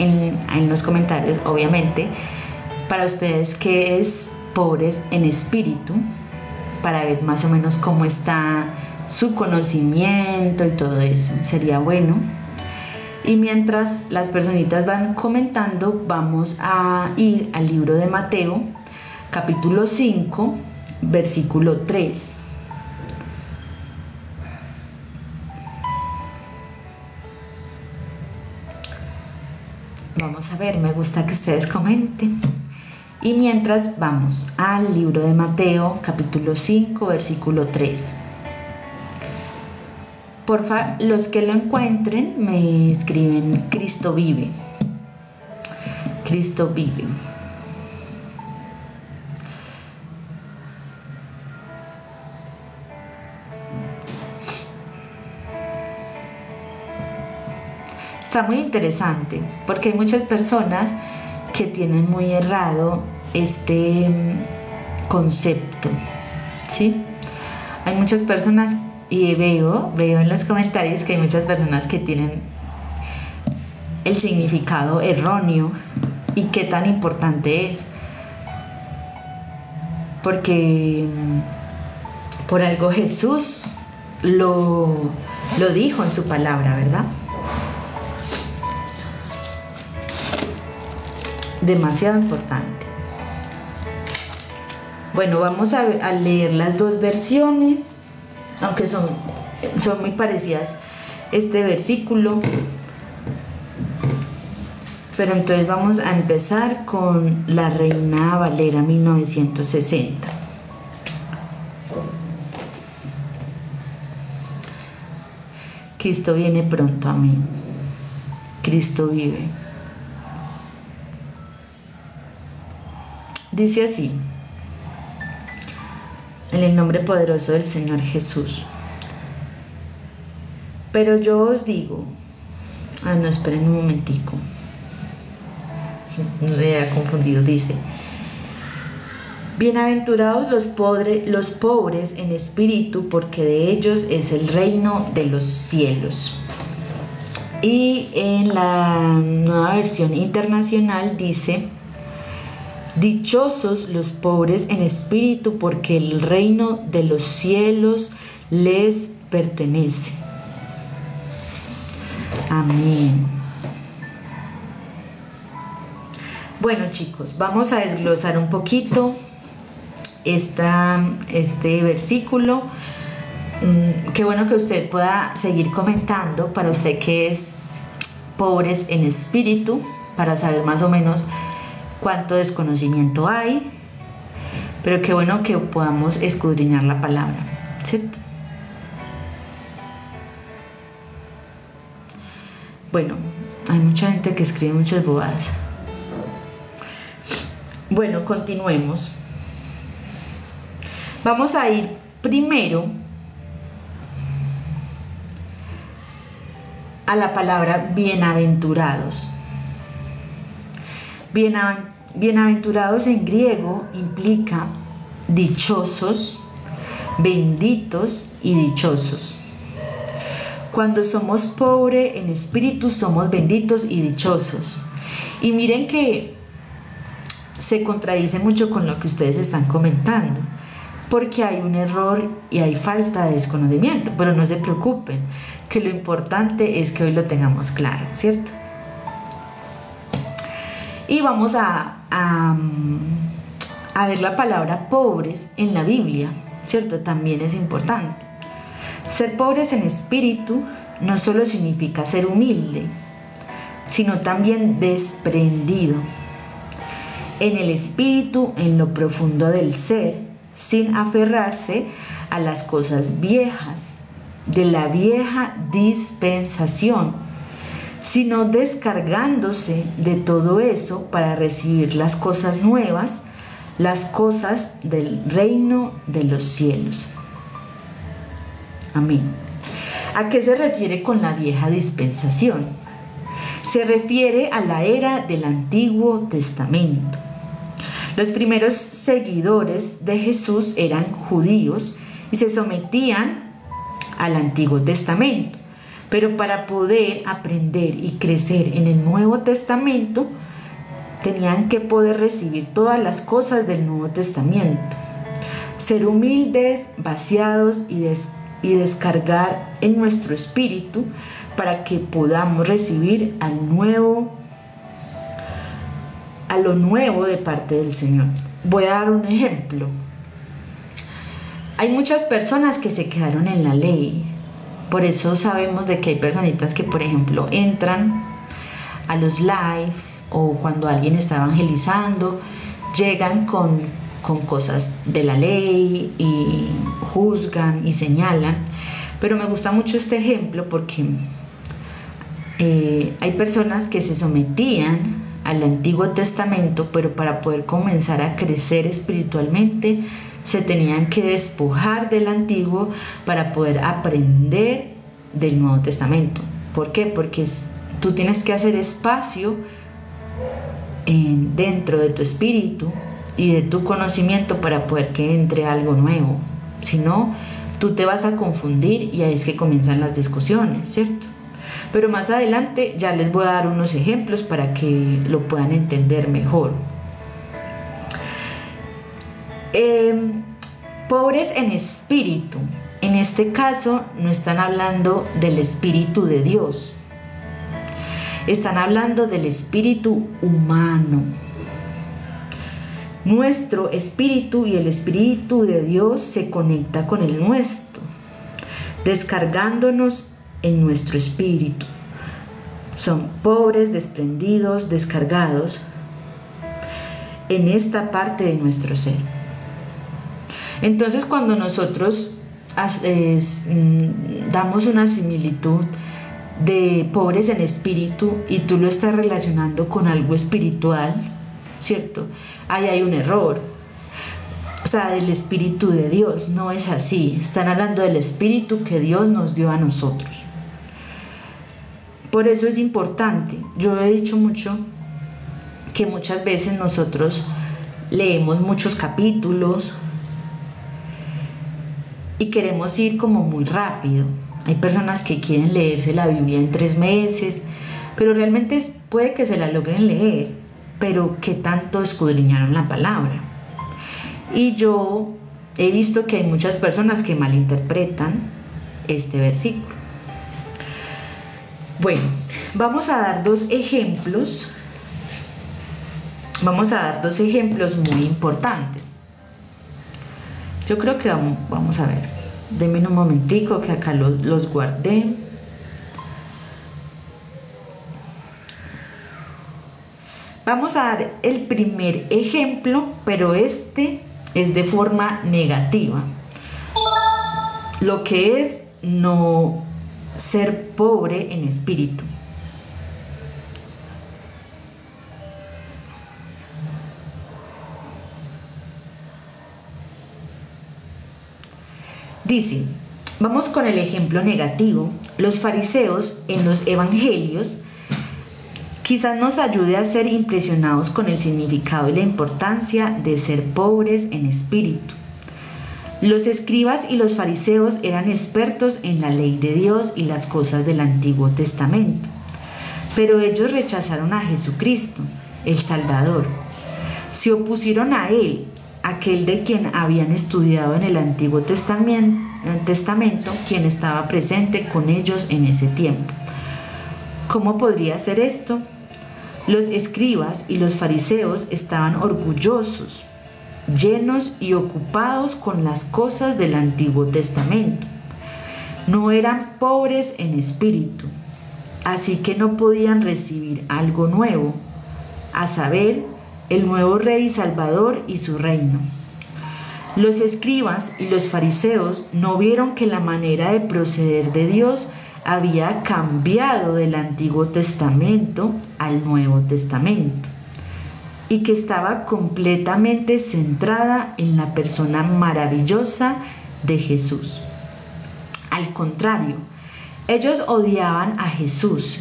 en los comentarios, obviamente, para ustedes qué es pobres en espíritu, para ver más o menos cómo está su conocimiento y todo eso. Sería bueno. Y mientras las personitas van comentando, vamos a ir al libro de Mateo, capítulo 5, versículo 3. Vamos a ver, me gusta que ustedes comenten. Y mientras vamos al libro de Mateo, capítulo 5, versículo 3. Porfa, los que lo encuentren me escriben Cristo vive. Cristo vive. Está muy interesante porque hay muchas personas que tienen muy errado este concepto, ¿sí? Hay muchas personas, y veo en los comentarios que hay muchas personas que tienen el significado erróneo. Y qué tan importante es, porque por algo Jesús lo dijo en su palabra, ¿verdad? Demasiado importante. Bueno, vamos a leer las dos versiones, aunque son muy parecidas este versículo. Pero entonces vamos a empezar con la Reina Valera 1960. Cristo viene pronto, amén. Cristo vive. Dice así, en el nombre poderoso del Señor Jesús. Pero yo os digo, no, esperen un momentico, no me había confundido, dice, bienaventurados los pobres en espíritu, porque de ellos es el reino de los cielos. Y en la Nueva Versión Internacional dice, dichosos los pobres en espíritu, porque el reino de los cielos les pertenece. Amén. Bueno, chicos, vamos a desglosar un poquito este versículo. Qué bueno que usted pueda seguir comentando, para usted que es pobres en espíritu, para saber más o menos cuánto desconocimiento hay, pero qué bueno que podamos escudriñar la palabra, ¿cierto? Bueno, hay mucha gente que escribe muchas bobadas. Bueno, continuemos. Vamos a ir primero a la palabra bienaventurados. Bienaventurados en griego implica dichosos, benditos y dichosos. Cuando somos pobres en espíritu, somos benditos y dichosos. Y miren que se contradice mucho con lo que ustedes están comentando, porque hay un error y hay falta de desconocimiento, pero no se preocupen, que lo importante es que hoy lo tengamos claro, ¿cierto? Y vamos a ver la palabra pobres en la Biblia, ¿cierto? También es importante. Ser pobres en espíritu no solo significa ser humilde, sino también desprendido. En el espíritu, en lo profundo del ser, sin aferrarse a las cosas viejas, de la vieja dispensación, sino descargándose de todo eso para recibir las cosas nuevas, las cosas del reino de los cielos. Amén. ¿A qué se refiere con la vieja dispensación? Se refiere a la era del Antiguo Testamento. Los primeros seguidores de Jesús eran judíos y se sometían al Antiguo Testamento, Pero para poder aprender y crecer en el Nuevo Testamento, tenían que poder recibir todas las cosas del Nuevo Testamento. Ser humildes, vaciados y descargar en nuestro espíritu para que podamos recibir a lo nuevo de parte del Señor. Voy a dar un ejemplo. Hay muchas personas que se quedaron en la ley. Por eso sabemos de que hay personitas que, por ejemplo, entran a los live o cuando alguien está evangelizando, llegan con cosas de la ley y juzgan y señalan. Pero me gusta mucho este ejemplo porque hay personas que se sometían al Antiguo Testamento, pero para poder comenzar a crecer espiritualmente se tenían que despojar del Antiguo para poder aprender del Nuevo Testamento. ¿Por qué? Porque tú tienes que hacer espacio dentro de tu espíritu y de tu conocimiento para poder que entre algo nuevo. Si no, tú te vas a confundir y ahí es que comienzan las discusiones, ¿cierto? Pero más adelante ya les voy a dar unos ejemplos para que lo puedan entender mejor. Pobres en espíritu. En este caso no están hablando del Espíritu de Dios. Están hablando del espíritu humano. Nuestro espíritu y el Espíritu de Dios se conecta con el nuestro, descargándonos en nuestro espíritu. Son pobres, desprendidos, descargados en esta parte de nuestro ser. Entonces, cuando nosotros damos una similitud de pobres en espíritu y tú lo estás relacionando con algo espiritual, ¿cierto? Ahí hay un error. O sea, del Espíritu de Dios, no es así. Están hablando del Espíritu que Dios nos dio a nosotros. Por eso es importante. Yo he dicho mucho que muchas veces nosotros leemos muchos capítulos y queremos ir como muy rápido. Hay personas que quieren leerse la Biblia en 3 meses, pero realmente puede que se la logren leer, pero ¿qué tanto escudriñaron la palabra? Y yo he visto que hay muchas personas que malinterpretan este versículo. Bueno, vamos a dar 2 ejemplos. Vamos a dar 2 ejemplos muy importantes. Yo creo que vamos a ver. Denme un momentico que acá los guardé. Vamos a dar el primer ejemplo, pero este es de forma negativa. Lo que es no ser pobre en espíritu. Dice, vamos con el ejemplo negativo. Los fariseos en los evangelios quizás nos ayude a ser impresionados con el significado y la importancia de ser pobres en espíritu. Los escribas y los fariseos eran expertos en la ley de Dios y las cosas del Antiguo Testamento, pero ellos rechazaron a Jesucristo, el Salvador. Se opusieron a Él, aquel de quien habían estudiado en el Antiguo Testamento, quien estaba presente con ellos en ese tiempo. ¿Cómo podría ser esto? Los escribas y los fariseos estaban orgullosos, llenos y ocupados con las cosas del Antiguo Testamento. No eran pobres en espíritu, así que no podían recibir algo nuevo, a saber, el nuevo Rey Salvador y su reino. Los escribas y los fariseos no vieron que la manera de proceder de Dios había cambiado del Antiguo Testamento al Nuevo Testamento y que estaba completamente centrada en la persona maravillosa de Jesús. Al contrario, ellos odiaban a Jesús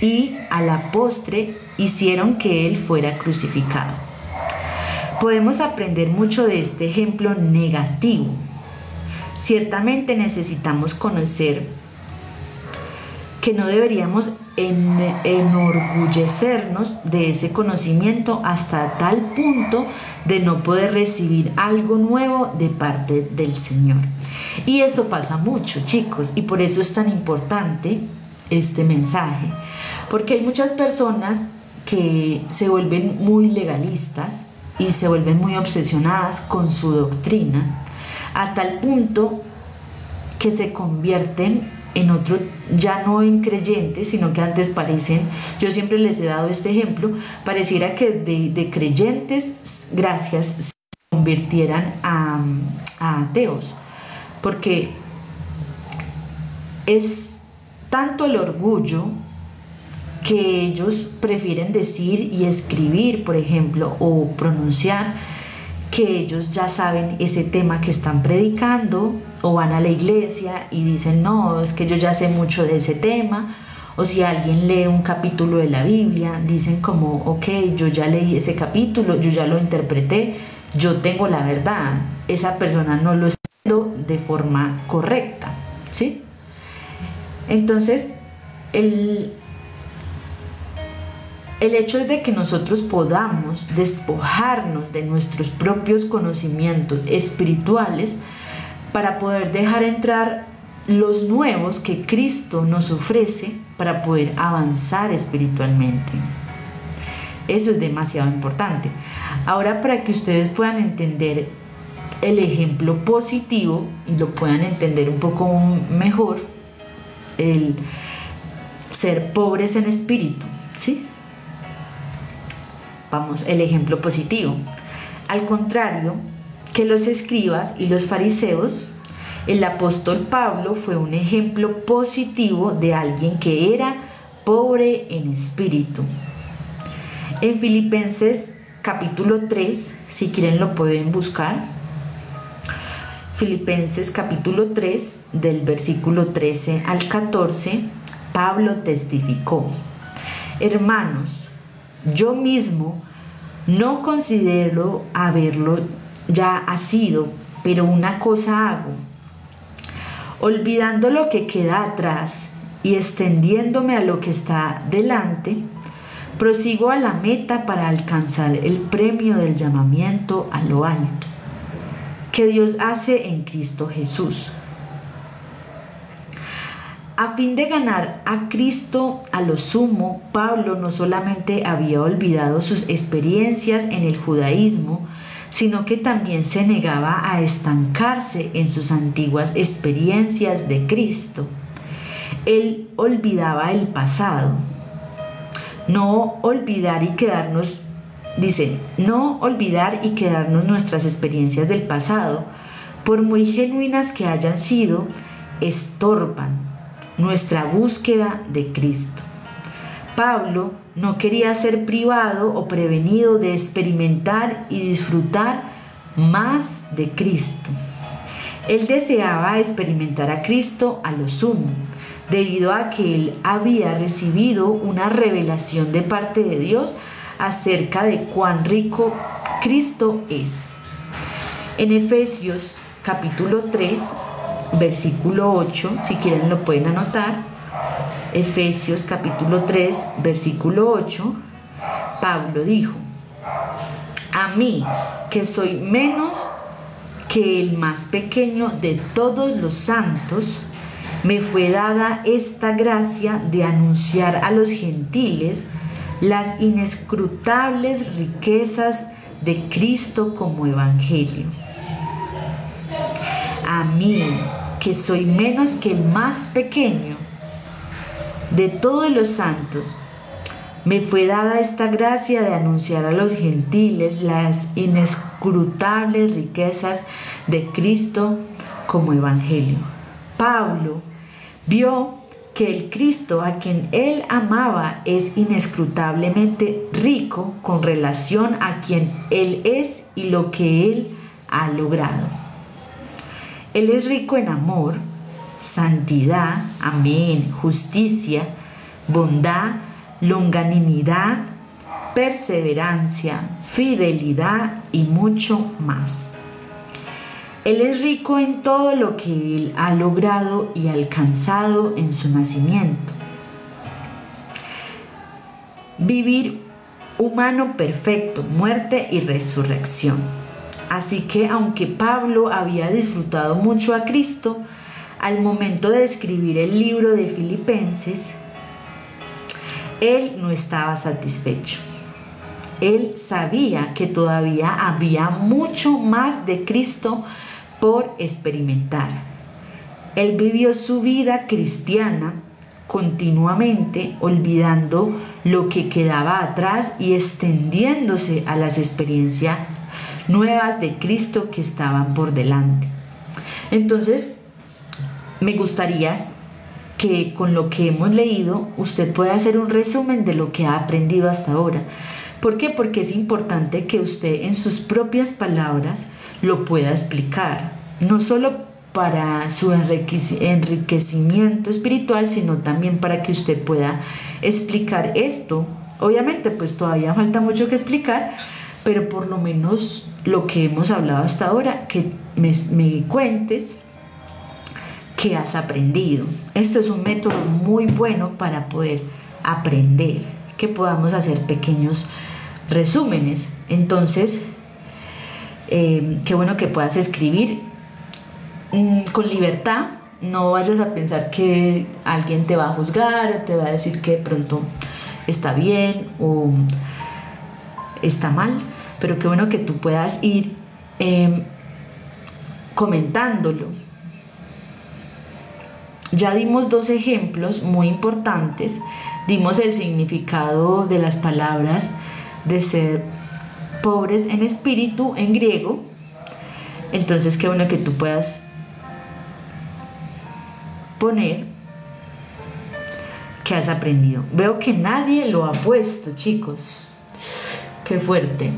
y a la postre hicieron que Él fuera crucificado. Podemos aprender mucho de este ejemplo negativo. Ciertamente necesitamos conocer que no deberíamos enorgullecernos de ese conocimiento hasta tal punto de no poder recibir algo nuevo de parte del Señor. Y eso pasa mucho, chicos, y por eso es tan importante este mensaje, porque hay muchas personas que se vuelven muy legalistas y se vuelven muy obsesionadas con su doctrina a tal punto que se convierten en otro, ya no en creyentes, sino que antes parecen, yo siempre les he dado este ejemplo, pareciera que de creyentes, gracias, se convirtieran a ateos, porque es tanto el orgullo que ellos prefieren decir y escribir, por ejemplo, o pronunciar, que ellos ya saben ese tema que están predicando, o van a la iglesia y dicen, no, es que yo ya sé mucho de ese tema, o si alguien lee un capítulo de la Biblia, dicen como, ok, yo ya leí ese capítulo, yo ya lo interpreté, yo tengo la verdad, esa persona no lo está haciendo de forma correcta, ¿sí? Entonces, el hecho es de que nosotros podamos despojarnos de nuestros propios conocimientos espirituales para poder dejar entrar los nuevos que Cristo nos ofrece para poder avanzar espiritualmente. Eso es demasiado importante. Ahora, para que ustedes puedan entender el ejemplo positivo y lo puedan entender un poco mejor, el ser pobres en espíritu, ¿sí? Vamos, el ejemplo positivo. Al contrario que los escribas y los fariseos, el apóstol Pablo fue un ejemplo positivo de alguien que era pobre en espíritu. En Filipenses capítulo 3, si quieren lo pueden buscar. Filipenses capítulo 3, del versículo 13 al 14, Pablo testificó: hermanos, yo mismo no considero haberlo ya sido, pero una cosa hago, olvidando lo que queda atrás y extendiéndome a lo que está delante, prosigo a la meta para alcanzar el premio del llamamiento a lo alto, que Dios hace en Cristo Jesús. A fin de ganar a Cristo a lo sumo, Pablo no solamente había olvidado sus experiencias en el judaísmo, sino que también se negaba a estancarse en sus antiguas experiencias de Cristo. Él olvidaba el pasado. No olvidar y quedarnos, dice, no olvidar y quedarnos nuestras experiencias del pasado, por muy genuinas que hayan sido, estorban nuestra búsqueda de Cristo. Pablo no quería ser privado o prevenido de experimentar y disfrutar más de Cristo. Él deseaba experimentar a Cristo a lo sumo, debido a que él había recibido una revelación de parte de Dios acerca de cuán rico Cristo es. En Efesios capítulo 3, versículo 8, si quieren lo pueden anotar. Efesios capítulo 3, versículo 8, Pablo dijo: a mí, que soy menos que el más pequeño de todos los santos, me fue dada esta gracia de anunciar a los gentiles las inescrutables riquezas de Cristo como evangelio. A mí, que soy menos que el más pequeño de todos los santos, me fue dada esta gracia de anunciar a los gentiles las inescrutables riquezas de Cristo como evangelio. Pablo vio que el Cristo a quien él amaba es inescrutablemente rico con relación a quien él es y lo que él ha logrado. Él es rico en amor, santidad, amén, justicia, bondad, longanimidad, perseverancia, fidelidad y mucho más. Él es rico en todo lo que él ha logrado y alcanzado en su nacimiento, vivir humano perfecto, muerte y resurrección. Así que aunque Pablo había disfrutado mucho a Cristo, al momento de escribir el libro de Filipenses, él no estaba satisfecho. Él sabía que todavía había mucho más de Cristo por experimentar. Él vivió su vida cristiana continuamente, olvidando lo que quedaba atrás y extendiéndose a las experiencias nuevas de Cristo que estaban por delante. Entonces, me gustaría que con lo que hemos leído usted pueda hacer un resumen de lo que ha aprendido hasta ahora. ¿Por qué? Porque es importante que usted en sus propias palabras lo pueda explicar, no solo para su enriquecimiento espiritual, sino también para que usted pueda explicar esto. Obviamente, pues todavía falta mucho que explicar, pero por lo menos lo que hemos hablado hasta ahora, que me cuentes qué has aprendido. Este es un método muy bueno para poder aprender, que podamos hacer pequeños resúmenes. Entonces, qué bueno que puedas escribir con libertad. No vayas a pensar que alguien te va a juzgar o te va a decir que de pronto está bien o está mal, pero qué bueno que tú puedas ir comentándolo. Ya dimos 2 ejemplos muy importantes. Dimos el significado de las palabras de ser pobres en espíritu en griego. Entonces qué bueno que tú puedas poner que has aprendido. Veo que nadie lo ha puesto, chicos. Qué fuerte.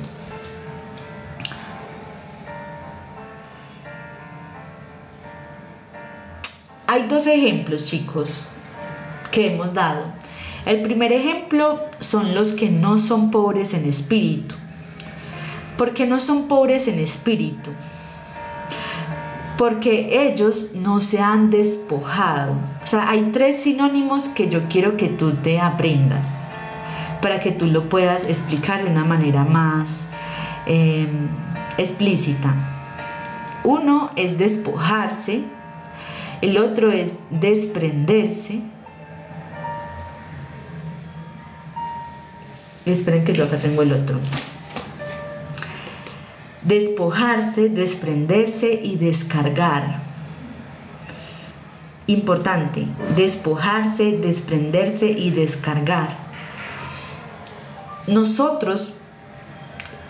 Hay 2 ejemplos, chicos, que hemos dado. El primer ejemplo son los que no son pobres en espíritu. ¿Por qué no son pobres en espíritu? Porque ellos no se han despojado. O sea, hay 3 sinónimos que yo quiero que tú te aprendas para que tú lo puedas explicar de una manera más explícita. Uno es despojarse, el otro es desprenderse. Esperen que yo acá tengo el otro. Despojarse, desprenderse y descargar. Importante, despojarse, desprenderse y descargar. Nosotros,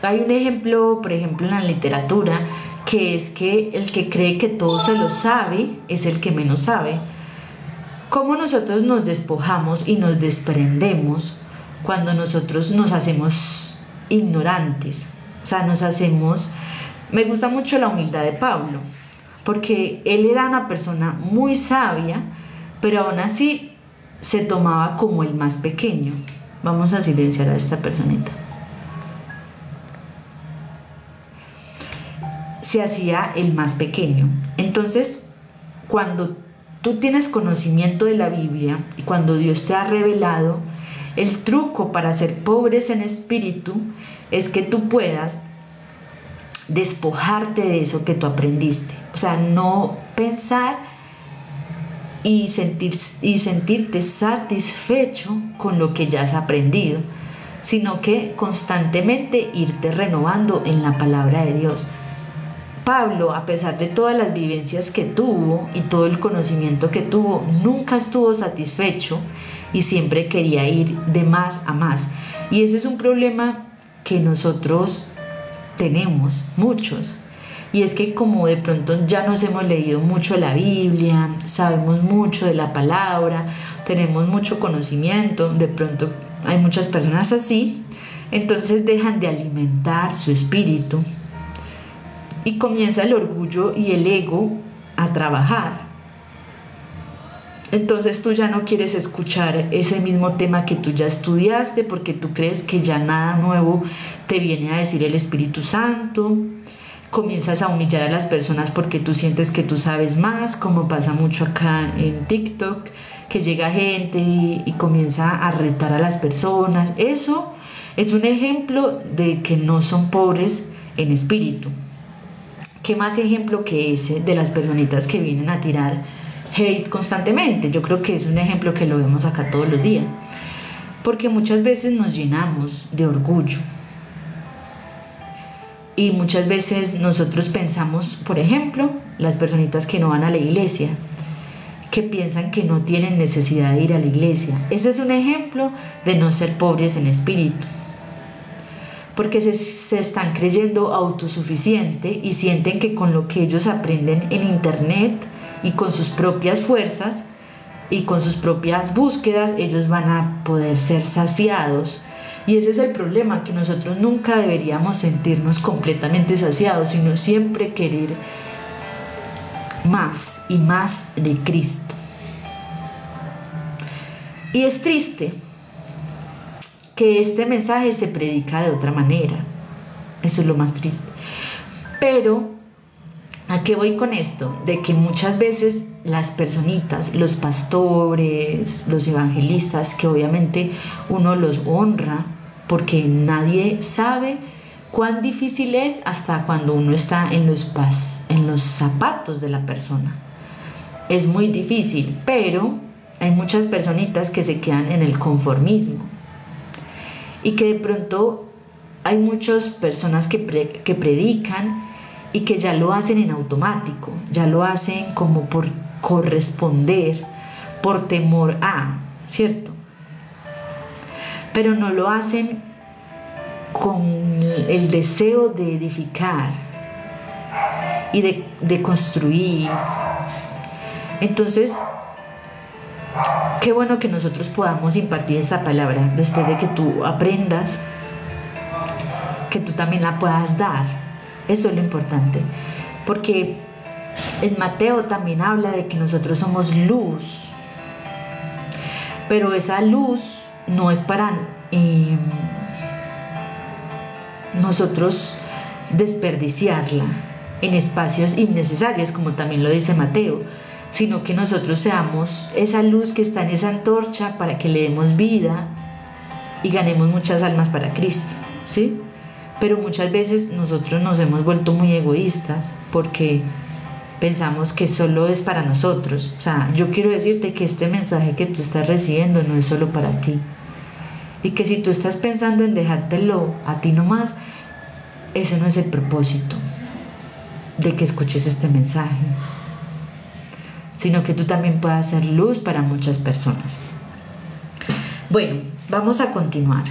hay un ejemplo, por ejemplo, en la literatura, que es que el que cree que todo se lo sabe es el que menos sabe. ¿Cómo nosotros nos despojamos y nos desprendemos cuando nosotros nos hacemos ignorantes? O sea, nos hacemos... Me gusta mucho la humildad de Pablo, porque él era una persona muy sabia, pero aún así se tomaba como el más pequeño. Vamos a silenciar a esta personita. Se hacía el más pequeño. Entonces, cuando tú tienes conocimiento de la Biblia y cuando Dios te ha revelado, el truco para ser pobres en espíritu es que tú puedas despojarte de eso que tú aprendiste. O sea, no pensar y sentirte satisfecho con lo que ya has aprendido, sino que constantemente irte renovando en la palabra de Dios. Pablo, a pesar de todas las vivencias que tuvo y todo el conocimiento que tuvo, nunca estuvo satisfecho y siempre quería ir de más a más. Y ese es un problema que nosotros tenemos, muchos. Y es que como de pronto ya nos hemos leído mucho la Biblia, sabemos mucho de la palabra, tenemos mucho conocimiento, de pronto hay muchas personas así, entonces dejan de alimentar su espíritu y comienza el orgullo y el ego a trabajar. Entonces tú ya no quieres escuchar ese mismo tema que tú ya estudiaste porque tú crees que ya nada nuevo te viene a decir el Espíritu Santo. Comienzas a humillar a las personas porque tú sientes que tú sabes más, como pasa mucho acá en TikTok, que llega gente y comienza a retar a las personas. Eso es un ejemplo de que no son pobres en espíritu. ¿Qué más ejemplo que ese de las personitas que vienen a tirar hate constantemente? Yo creo que es un ejemplo que lo vemos acá todos los días, porque muchas veces nos llenamos de orgullo y muchas veces nosotros pensamos, por ejemplo, las personitas que no van a la iglesia, que piensan que no tienen necesidad de ir a la iglesia. Ese es un ejemplo de no ser pobres en espíritu, porque se están creyendo autosuficientes y sienten que con lo que ellos aprenden en internet y con sus propias fuerzas y con sus propias búsquedas, ellos van a poder ser saciados. Y ese es el problema, que nosotros nunca deberíamos sentirnos completamente saciados, sino siempre querer más y más de Cristo. Y es triste que este mensaje se predica de otra manera. Eso es lo más triste. Pero ¿a qué voy con esto? De que muchas veces las personitas, los pastores, los evangelistas, que obviamente uno los honra, porque nadie sabe cuán difícil es hasta cuando uno está en los zapatos de la persona. Es muy difícil, pero hay muchas personitas que se quedan en el conformismo y que de pronto hay muchas personas que predican y que ya lo hacen en automático, ya lo hacen como por corresponder, por temor a, ¿cierto? Pero no lo hacen con el deseo de edificar y de construir. Entonces, qué bueno que nosotros podamos impartir esta palabra después de que tú aprendas, que tú también la puedas dar. Eso es lo importante, porque en Mateo también habla de que nosotros somos luz, pero esa luz no es para nosotros desperdiciarla en espacios innecesarios, como también lo dice Mateo, sino que nosotros seamos esa luz que está en esa antorcha para que le demos vida y ganemos muchas almas para Cristo, ¿sí? Pero muchas veces nosotros nos hemos vuelto muy egoístas porque pensamos que solo es para nosotros. O sea, yo quiero decirte que este mensaje que tú estás recibiendo no es solo para ti, y que si tú estás pensando en dejártelo a ti nomás, ese no es el propósito de que escuches este mensaje, sino que tú también puedas ser luz para muchas personas. Bueno, vamos a continuar.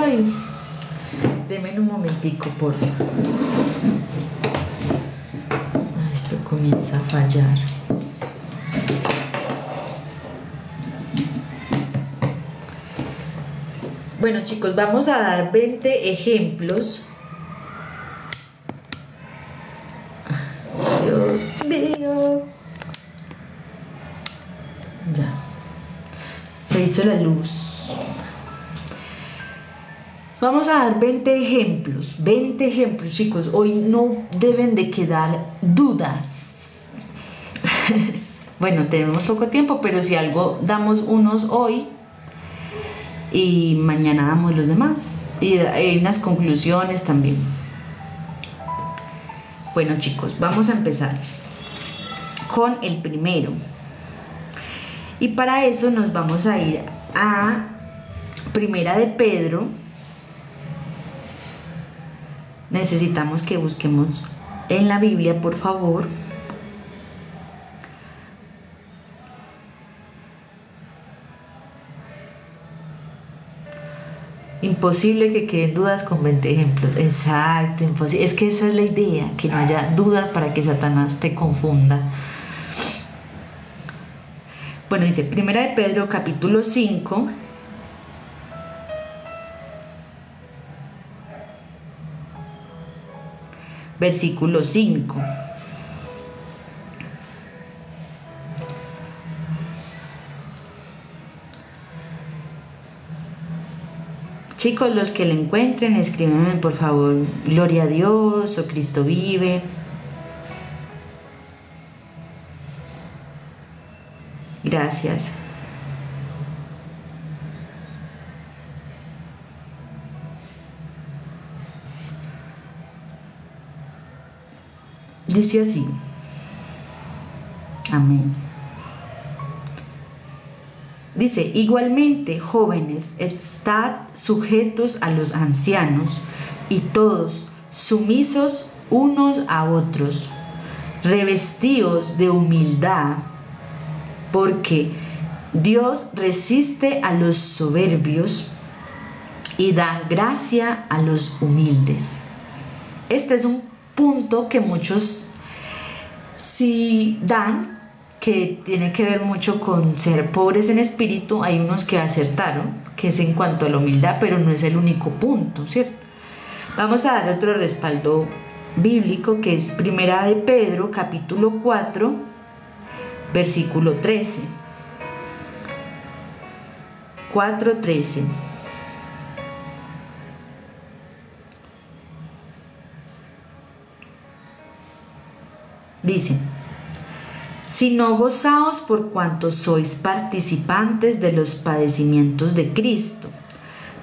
Ay, denme un momentico, por favor. Esto comienza a fallar. Bueno, chicos, vamos a dar 20 ejemplos. Dios mío. Ya. Se hizo la luz. Vamos a dar 20 ejemplos, chicos. Hoy no deben de quedar dudas. Bueno, tenemos poco tiempo, pero si algo, damos unos hoy y mañana damos los demás. Y hay unas conclusiones también. Bueno, chicos, vamos a empezar con el primero. Y para eso nos vamos a ir a Primera de Pedro. Necesitamos que busquemos en la Biblia, por favor. Imposible que queden dudas con 20 ejemplos. Exacto, imposible. Es que esa es la idea, que no haya dudas para que Satanás te confunda. Bueno, dice Primera de Pedro, capítulo 5. Versículo 5. Chicos, los que le encuentren, escríbanme por favor, Gloria a Dios o Cristo vive. Gracias. Dice así. Amén. Dice, igualmente, jóvenes, estad sujetos a los ancianos y todos sumisos unos a otros, revestidos de humildad, porque Dios resiste a los soberbios y da gracia a los humildes. Este es un punto que muchos sí dan, que tiene que ver mucho con ser pobres en espíritu. Hay unos que acertaron, que es en cuanto a la humildad, pero no es el único punto, ¿cierto? Vamos a dar otro respaldo bíblico, que es Primera de Pedro, capítulo 4, versículo 13. 4:13. Dice, sino gozaos por cuanto sois participantes de los padecimientos de Cristo,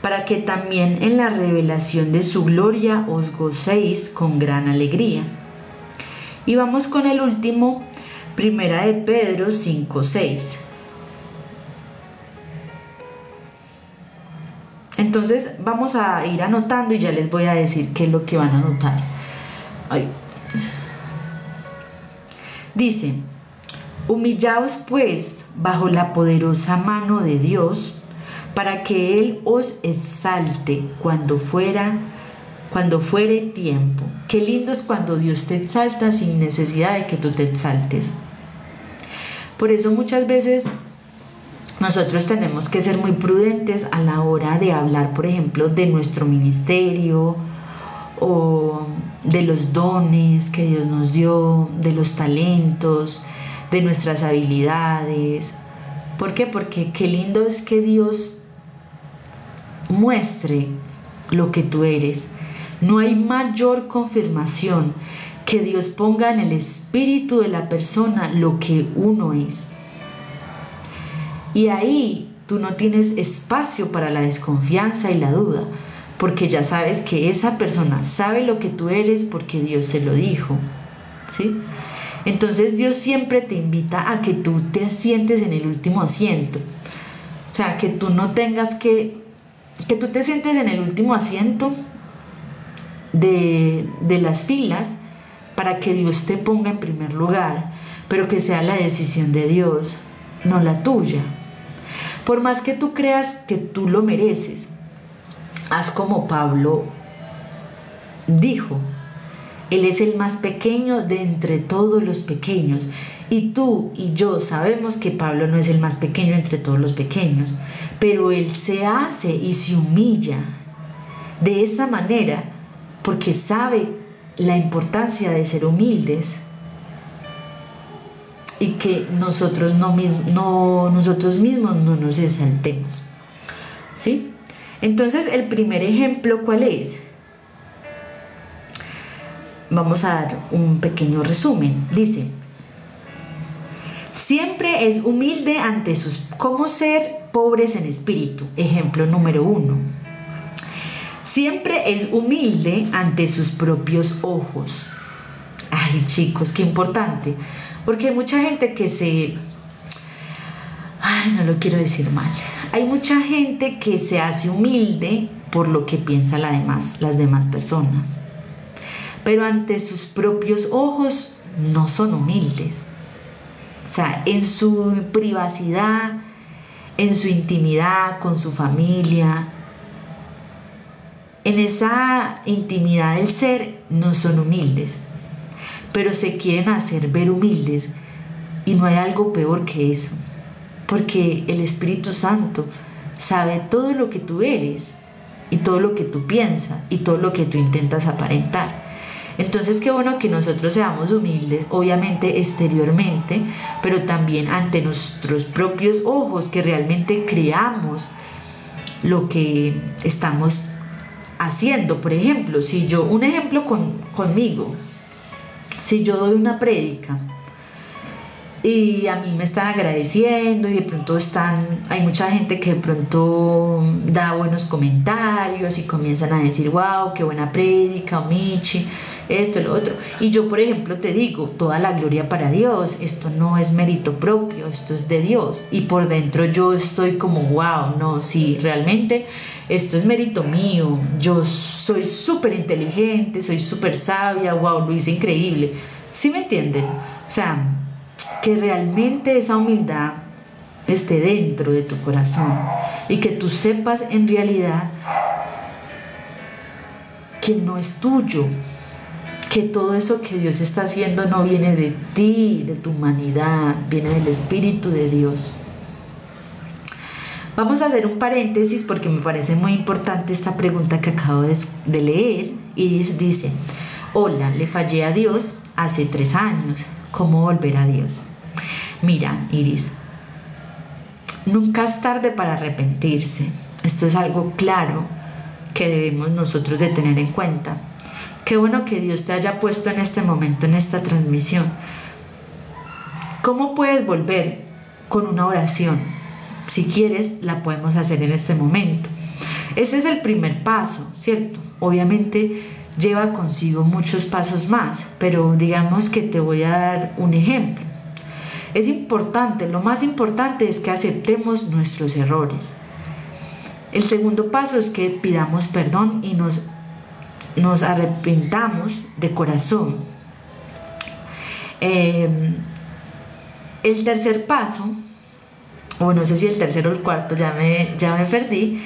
para que también en la revelación de su gloria os gocéis con gran alegría. Y vamos con el último, Primera de Pedro 5:6. Entonces vamos a ir anotando y ya les voy a decir qué es lo que van a anotar. Dice, humillaos pues bajo la poderosa mano de Dios, para que Él os exalte cuando fuere tiempo. Qué lindo es cuando Dios te exalta sin necesidad de que tú te exaltes. Por eso muchas veces nosotros tenemos que ser muy prudentes a la hora de hablar, por ejemplo, de nuestro ministerio o de los dones que Dios nos dio, de los talentos, de nuestras habilidades. ¿Por qué? Porque qué lindo es que Dios muestre lo que tú eres. No hay mayor confirmación que Dios ponga en el espíritu de la persona lo que uno es. Y ahí tú no tienes espacio para la desconfianza y la duda, porque ya sabes que esa persona sabe lo que tú eres porque Dios se lo dijo, ¿sí? Entonces Dios siempre te invita a que tú te asientes en el último asiento. O sea, que tú no tengas que tú te sientes en el último asiento de las filas para que Dios te ponga en primer lugar, pero que sea la decisión de Dios, no la tuya. Por más que tú creas que tú lo mereces, haz como Pablo dijo, Él es el más pequeño de entre todos los pequeños. Y tú y yo sabemos que Pablo no es el más pequeño entre todos los pequeños, pero él se hace y se humilla de esa manera porque sabe la importancia de ser humildes y que nosotros mismos no nos exaltemos, ¿sí? Entonces, el primer ejemplo, ¿cuál es? Vamos a dar un pequeño resumen. Dice, siempre es humilde ante sus... ¿Cómo ser pobres en espíritu? Ejemplo número 1. Siempre es humilde ante sus propios ojos. Ay, chicos, qué importante. Porque hay mucha gente que se... Ay, no lo quiero decir mal. Hay mucha gente que se hace humilde por lo que piensan las demás personas. Pero ante sus propios ojos no son humildes. O sea, en su privacidad, en su intimidad con su familia, en esa intimidad del ser, no son humildes. Pero se quieren hacer ver humildes y no hay algo peor que eso. Porque el Espíritu Santo sabe todo lo que tú eres y todo lo que tú piensas y todo lo que tú intentas aparentar. Entonces, qué bueno que nosotros seamos humildes, obviamente exteriormente, pero también ante nuestros propios ojos, que realmente creamos lo que estamos haciendo. Por ejemplo, si yo, un ejemplo conmigo, si yo doy una prédica y a mí me están agradeciendo y de pronto hay mucha gente que de pronto da buenos comentarios y comienzan a decir, wow, qué buena prédica, o Michi, esto, lo otro, y yo por ejemplo te digo, toda la gloria para Dios, esto no es mérito propio, esto es de Dios, y por dentro yo estoy como, wow, no, sí, realmente esto es mérito mío, yo soy súper inteligente, soy súper sabia, wow, lo hice increíble. ¿Sí me entienden? O sea, que realmente esa humildad esté dentro de tu corazón y que tú sepas en realidad que no es tuyo, que todo eso que Dios está haciendo no viene de ti, de tu humanidad, viene del Espíritu de Dios. Vamos a hacer un paréntesis porque me parece muy importante esta pregunta que acabo de leer, y dice: hola, le fallé a Dios hace 3 años, ¿cómo volver a Dios? Mira, Iris, nunca es tarde para arrepentirse. Esto es algo claro que debemos nosotros de tener en cuenta. Qué bueno que Dios te haya puesto en este momento, en esta transmisión. ¿Cómo puedes volver? Con una oración. Si quieres, la podemos hacer en este momento. Ese es el primer paso, ¿cierto? Obviamente lleva consigo muchos pasos más, pero digamos que te voy a dar un ejemplo. Es importante, lo más importante es que aceptemos nuestros errores. El segundo paso es que pidamos perdón y nos arrepintamos de corazón. El tercer paso, o no sé si el tercero o el cuarto, ya me perdí,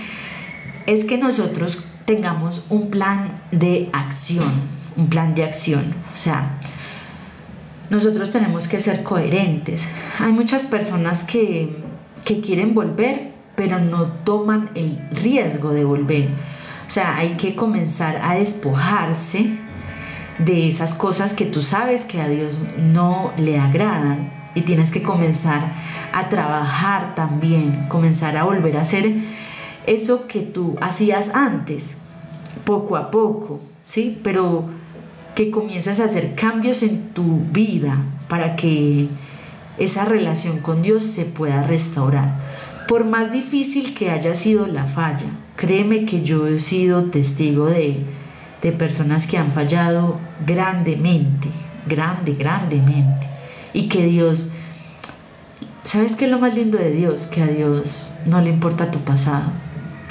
es que nosotros tengamos un plan de acción, o sea, nosotros tenemos que ser coherentes. Hay muchas personas que quieren volver, pero no toman el riesgo de volver. O sea, hay que comenzar a despojarse de esas cosas que tú sabes que a Dios no le agradan, y tienes que comenzar a trabajar también, comenzar a volver a hacer eso que tú hacías antes, poco a poco, ¿sí? Pero que comiences a hacer cambios en tu vida para que esa relación con Dios se pueda restaurar. Por más difícil que haya sido la falla, créeme que yo he sido testigo de personas que han fallado grandemente, grandemente. Y que Dios, ¿sabes qué es lo más lindo de Dios? Que a Dios no le importa tu pasado.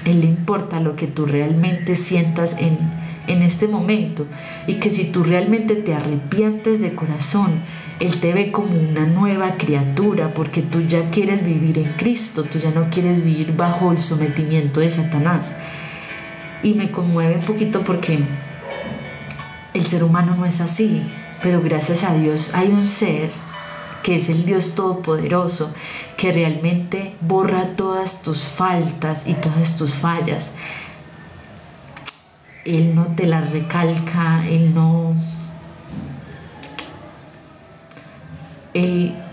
Él le importa lo que tú realmente sientas en este momento, y que si tú realmente te arrepientes de corazón, Él te ve como una nueva criatura, porque tú ya quieres vivir en Cristo, tú ya no quieres vivir bajo el sometimiento de Satanás. Y me conmueve un poquito porque el ser humano no es así, pero gracias a Dios hay un ser que es el Dios Todopoderoso, que realmente borra todas tus faltas y todas tus fallas. Él no te las recalca, Él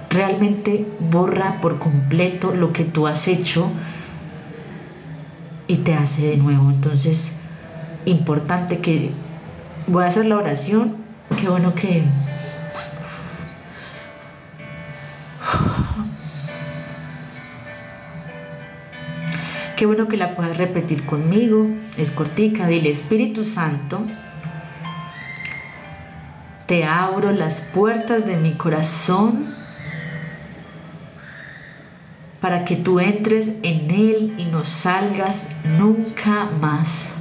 realmente borra por completo lo que tú has hecho y te hace de nuevo. Entonces, importante que voy a hacer la oración. Qué bueno que la puedas repetir conmigo. Es cortica. Dile: Espíritu Santo, te abro las puertas de mi corazón para que tú entres en él y no salgas nunca más.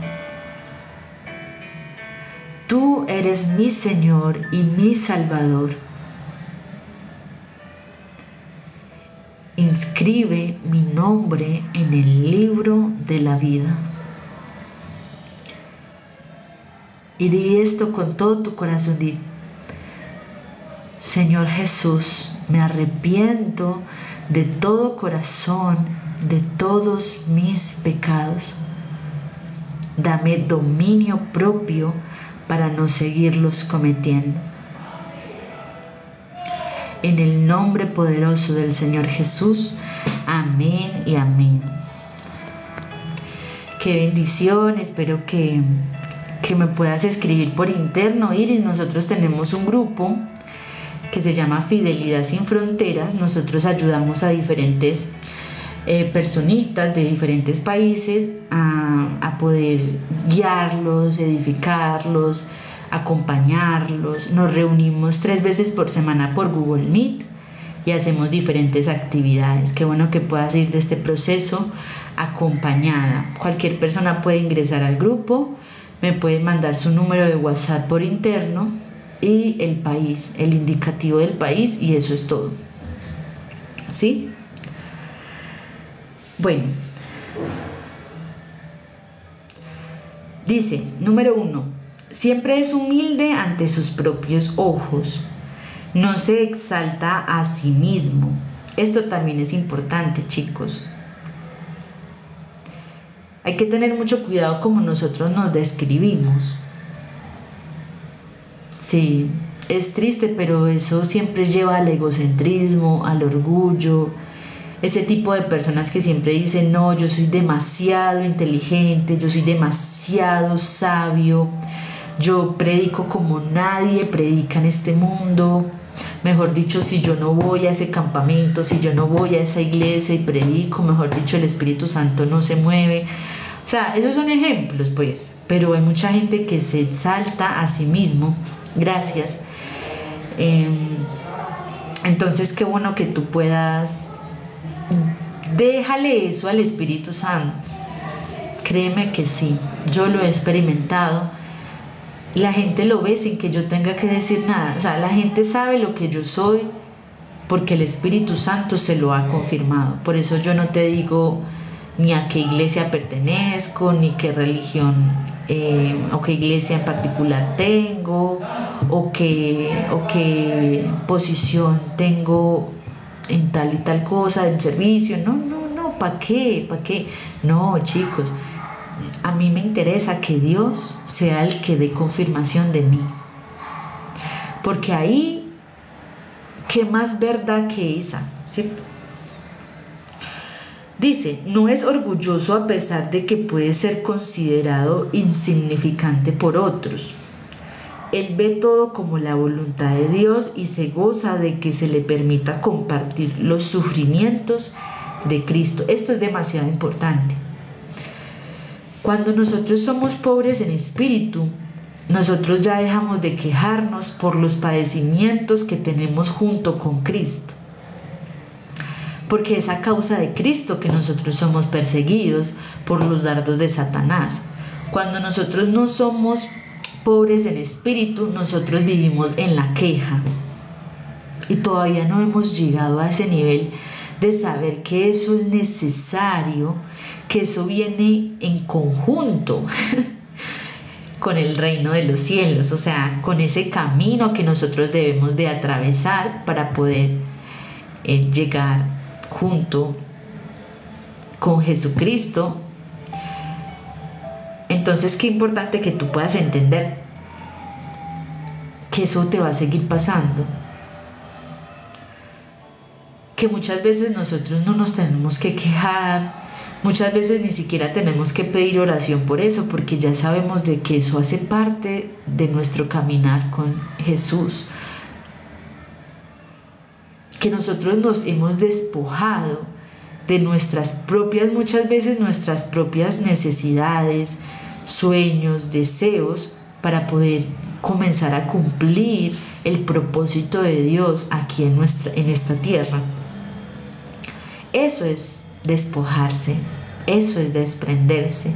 Tú eres mi Señor y mi Salvador. Inscribe mi nombre en el libro de la vida. Y di esto con todo tu corazón. Di: Señor Jesús, me arrepiento de todo corazón de todos mis pecados. Dame dominio propio para no seguirlos cometiendo. En el nombre poderoso del Señor Jesús. Amén y amén. Qué bendición, espero que me puedas escribir por interno, Iris. Nosotros tenemos un grupo que se llama Fidelidad Sin Fronteras. Nosotros ayudamos a diferentes personitas de diferentes países a poder guiarlos, edificarlos, acompañarlos. Nos reunimos 3 veces por semana por Google Meet y hacemos diferentes actividades. Qué bueno que puedas ir de este proceso acompañada. Cualquier persona puede ingresar al grupo, me puede mandar su número de WhatsApp por interno y el país, el indicativo del país, y eso es todo. ¿Sí? Bueno. Dice, número 1, siempre es humilde ante sus propios ojos. No se exalta a sí mismo. Esto también es importante, chicos. Hay que tener mucho cuidado como nosotros nos describimos. Sí, es triste, pero eso siempre lleva al egocentrismo, al orgullo. Ese tipo de personas que siempre dicen, no, yo soy demasiado inteligente, yo soy demasiado sabio, yo predico como nadie predica en este mundo. Mejor dicho, si yo no voy a ese campamento, si yo no voy a esa iglesia y predico, mejor dicho, el Espíritu Santo no se mueve. O sea, esos son ejemplos, pues, pero hay mucha gente que se exalta a sí mismo. Gracias. Entonces, qué bueno que tú puedas... Déjale eso al Espíritu Santo. Créeme que sí, yo lo he experimentado. La gente lo ve sin que yo tenga que decir nada. O sea, la gente sabe lo que yo soy porque el Espíritu Santo se lo ha confirmado. Por eso yo no te digo ni a qué iglesia pertenezco, ni qué religión o qué iglesia en particular tengo, o qué posición tengo en tal y tal cosa del servicio. No, ¿para qué? No, chicos, a mí me interesa que Dios sea el que dé confirmación de mí, porque ahí, ¿qué más verdad que esa? ¿Cierto? Dice, no es orgulloso a pesar de que puede ser considerado insignificante por otros. Él ve todo como la voluntad de Dios y se goza de que se le permita compartir los sufrimientos de Cristo. Esto es demasiado importante. Cuando nosotros somos pobres en espíritu, nosotros ya dejamos de quejarnos por los padecimientos que tenemos junto con Cristo. Porque es a causa de Cristo que nosotros somos perseguidos por los dardos de Satanás. Cuando nosotros no somos pobres en espíritu, nosotros vivimos en la queja. Y todavía no hemos llegado a ese nivel de saber que eso es necesario, que eso viene en conjunto con el reino de los cielos, o sea, con ese camino que nosotros debemos de atravesar para poder llegar junto con Jesucristo. Entonces, qué importante que tú puedas entender que eso te va a seguir pasando, que muchas veces nosotros no nos tenemos que quejar, muchas veces ni siquiera tenemos que pedir oración por eso, porque ya sabemos de que eso hace parte de nuestro caminar con Jesús, que nosotros nos hemos despojado de muchas veces nuestras propias necesidades, sueños, deseos, para poder comenzar a cumplir el propósito de Dios aquí en esta tierra. Eso es despojarse, eso es desprenderse.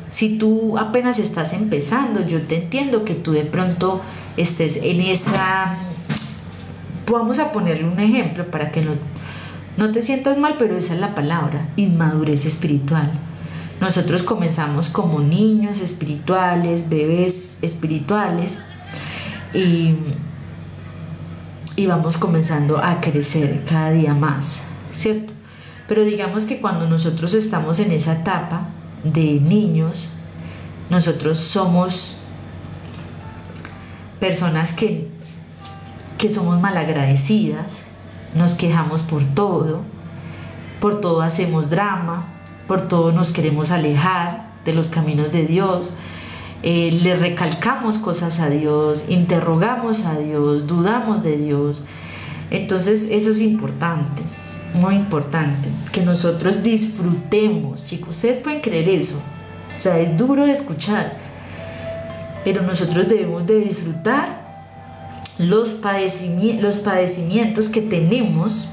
Si tú apenas estás empezando, yo te entiendo que tú de pronto estés en esa... Vamos a ponerle un ejemplo para que no te sientas mal, pero esa es la palabra, inmadurez espiritual. Nosotros comenzamos como niños espirituales, bebés espirituales, y vamos comenzando a crecer cada día más, ¿cierto? Pero digamos que cuando nosotros estamos en esa etapa de niños, nosotros somos personas que somos malagradecidas, nos quejamos por todo hacemos drama, por todo nos queremos alejar de los caminos de Dios, le recalcamos cosas a Dios, interrogamos a Dios, dudamos de Dios. Entonces eso es importante, muy importante, que nosotros disfrutemos, chicos. Ustedes pueden creer eso, o sea, es duro de escuchar, pero nosotros debemos de disfrutar los padecimientos que tenemos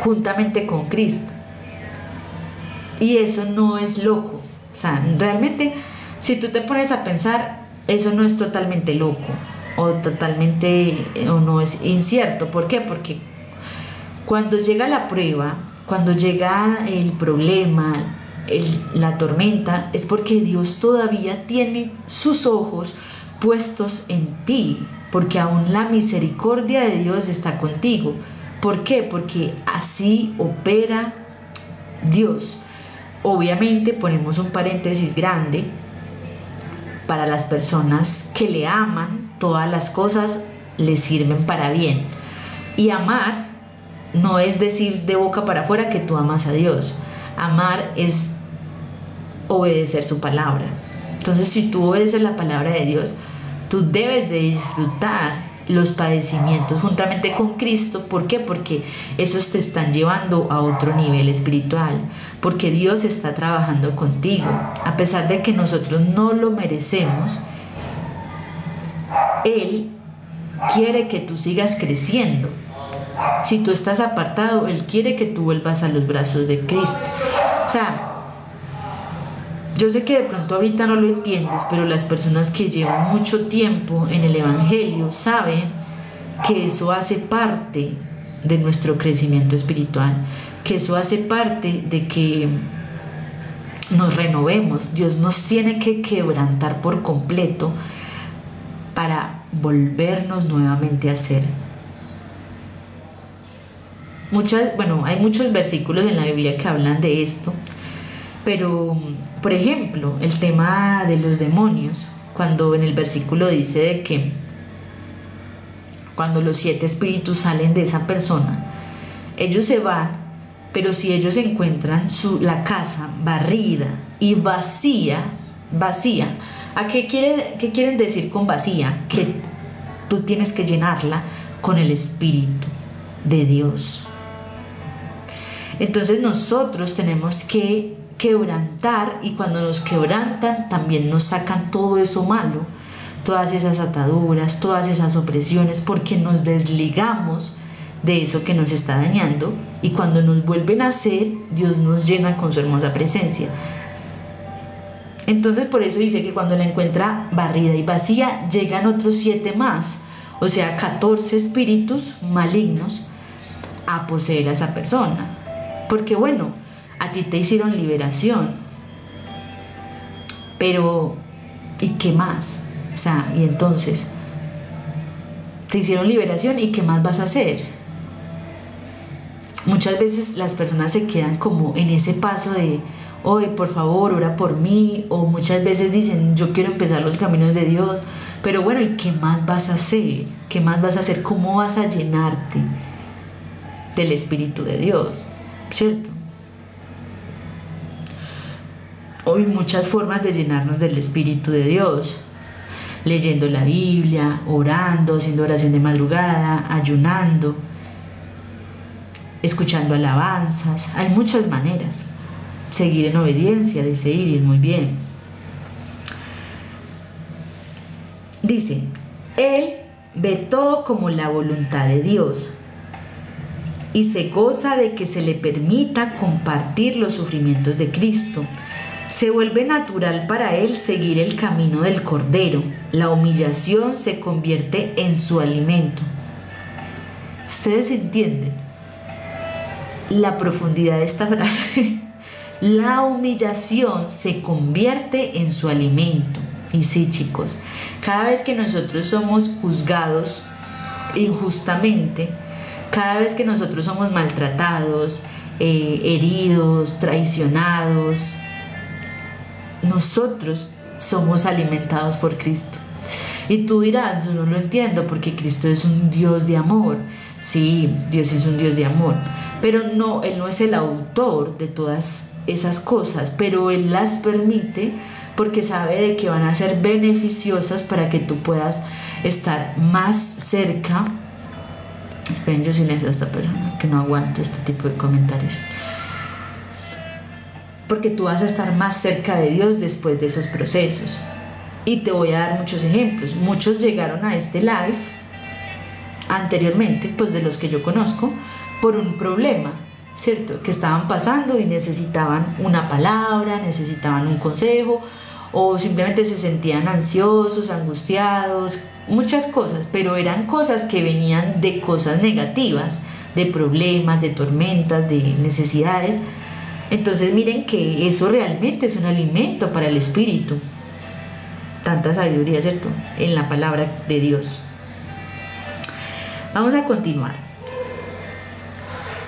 juntamente con Cristo. Y eso no es loco, o sea, realmente si tú te pones a pensar, eso no es totalmente loco o no es incierto. ¿Por qué? Porque cuando llega la prueba, cuando llega el problema, la tormenta, es porque Dios todavía tiene sus ojos puestos en ti, porque aún la misericordia de Dios está contigo. ¿Por qué? Porque así opera Dios. Obviamente ponemos un paréntesis grande: para las personas que le aman, todas las cosas le sirven para bien. Y amar no es decir de boca para afuera que tú amas a Dios. Amar es obedecer su palabra. Entonces, si tú obedeces la palabra de Dios, tú debes de disfrutar los padecimientos juntamente con Cristo. ¿Por qué? Porque esos te están llevando a otro nivel espiritual, porque Dios está trabajando contigo. A pesar de que nosotros no lo merecemos, Él quiere que tú sigas creciendo. Si tú estás apartado, Él quiere que tú vuelvas a los brazos de Cristo. O sea, yo sé que de pronto ahorita no lo entiendes, pero las personas que llevan mucho tiempo en el Evangelio saben que eso hace parte de nuestro crecimiento espiritual, que eso hace parte de que nos renovemos. Dios nos tiene que quebrantar por completo para volvernos nuevamente a ser. Hay muchos versículos en la Biblia que hablan de esto, pero por ejemplo, el tema de los demonios, cuando en el versículo dice de que cuando los 7 espíritus salen de esa persona, ellos se van, pero si ellos encuentran la casa barrida y vacía, ¿a qué quieren decir con vacía? Que tú tienes que llenarla con el Espíritu de Dios. Entonces nosotros tenemos que quebrantar, y cuando nos quebrantan también nos sacan todo eso malo, todas esas ataduras, todas esas opresiones, porque nos desligamos de eso que nos está dañando, y cuando nos vuelven a hacer, Dios nos llena con su hermosa presencia. Entonces por eso dice que cuando la encuentra barrida y vacía, llegan otros 7 más, o sea 14 espíritus malignos a poseer a esa persona. Porque bueno, a ti te hicieron liberación, pero ¿y qué más? O sea, y entonces te hicieron liberación, ¿y qué más vas a hacer? Muchas veces las personas se quedan como en ese paso de: oye, por favor, ora por mí. O muchas veces dicen: yo quiero empezar los caminos de Dios, pero bueno, ¿y qué más vas a hacer? ¿Qué más vas a hacer? ¿Cómo vas a llenarte del Espíritu de Dios? ¿Cierto? Hay muchas formas de llenarnos del Espíritu de Dios: leyendo la Biblia, orando, haciendo oración de madrugada, ayunando, escuchando alabanzas. Hay muchas maneras. Seguir en obediencia, dice Iris, muy bien. Dice: Él ve todo como la voluntad de Dios y se goza de que se le permita compartir los sufrimientos de Cristo. Se vuelve natural para él seguir el camino del Cordero. La humillación se convierte en su alimento. ¿Ustedes entienden la profundidad de esta frase? La humillación se convierte en su alimento. Y sí, chicos, cada vez que nosotros somos juzgados injustamente, cada vez que nosotros somos maltratados, heridos, traicionados, nosotros somos alimentados por Cristo. Y tú dirás: yo no lo entiendo, porque Cristo es un Dios de amor. Sí, Dios es un Dios de amor, pero no, Él no es el autor de todas esas cosas, pero Él las permite porque sabe de que van a ser beneficiosas para que tú puedas estar más cerca. Esperen, yo silencio a esta persona, que no aguanto este tipo de comentarios. Porque tú vas a estar más cerca de Dios después de esos procesos. Y te voy a dar muchos ejemplos. Muchos llegaron a este live anteriormente, pues de los que yo conozco, por un problema, ¿cierto? Que estaban pasando y necesitaban una palabra, necesitaban un consejo, o simplemente se sentían ansiosos, angustiados, muchas cosas, pero eran cosas que venían de cosas negativas, de problemas, de tormentas, de necesidades. Entonces miren que eso realmente es un alimento para el espíritu. Tanta sabiduría, ¿cierto? En la palabra de Dios. Vamos a continuar.